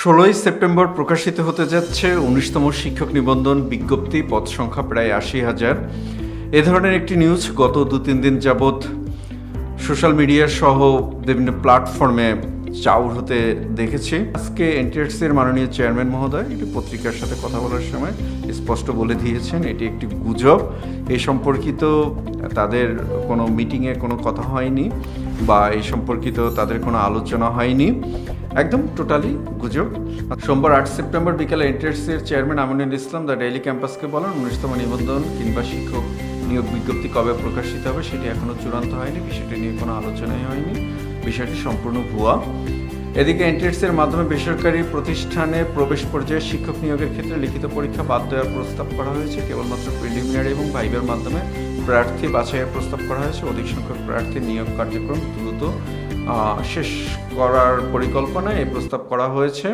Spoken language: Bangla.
16ই সেপ্টেম্বর প্রকাশিত হতে যাচ্ছে 19তম শিক্ষক নিবন্ধন বিজ্ঞপ্তি। পদ সংখ্যা প্রায় 80,000। এ ধরনের একটি নিউজ গত 2-3 দিন যাবৎ সোশ্যাল মিডিয়া সহ বিভিন্ন প্ল্যাটফর্মে চাউর হতে দেখেছি। আজকে এনটিআরসির মাননীয় চেয়ারম্যান মহোদয় একটি পত্রিকার সাথে কথা বলার সময় স্পষ্ট বলে দিয়েছেন এটি একটি গুজব। এই সম্পর্কিত তাদের কোনো মিটিংয়ে কোনো কথা হয়নি বা এই সম্পর্কিত তাদের কোনো আলোচনা হয়নি, একদম টোটালি গুজব। সোমবার 8 সেপ্টেম্বর বিকালে এনটিআরসির chairman Aminul Islam the Daily ক্যাম্পাসকে বলেন 19তম নিবন্ধন কিংবা শিক্ষক নিয়োগ বিজ্ঞপ্তি কবে প্রকাশিত হবে সেটি এখনও চূড়ান্ত হয়নি, বিষয়টি নিয়ে কোনো আলোচনাই হয়নি, বিষয়টি সম্পূর্ণ ভুয়া। এদিকে এনটিআরসির মাধ্যমে বেসরকারি প্রতিষ্ঠানে প্রবেশ পর্যায়ে শিক্ষক নিয়োগের ক্ষেত্রে লিখিত পরীক্ষা বাদ দেওয়ার প্রস্তাব করা হয়েছে। কেবলমাত্র প্রিলিমিনারি এবং ভাইবার মাধ্যমে প্রার্থী বাছাইয়ের প্রস্তাব করা হয়েছে। অধিক সংখ্যক প্রার্থী নিয়োগ কার্যক্রম দ্রুত শেষ করার পরিকল্পনায় এই প্রস্তাব করা হয়েছে।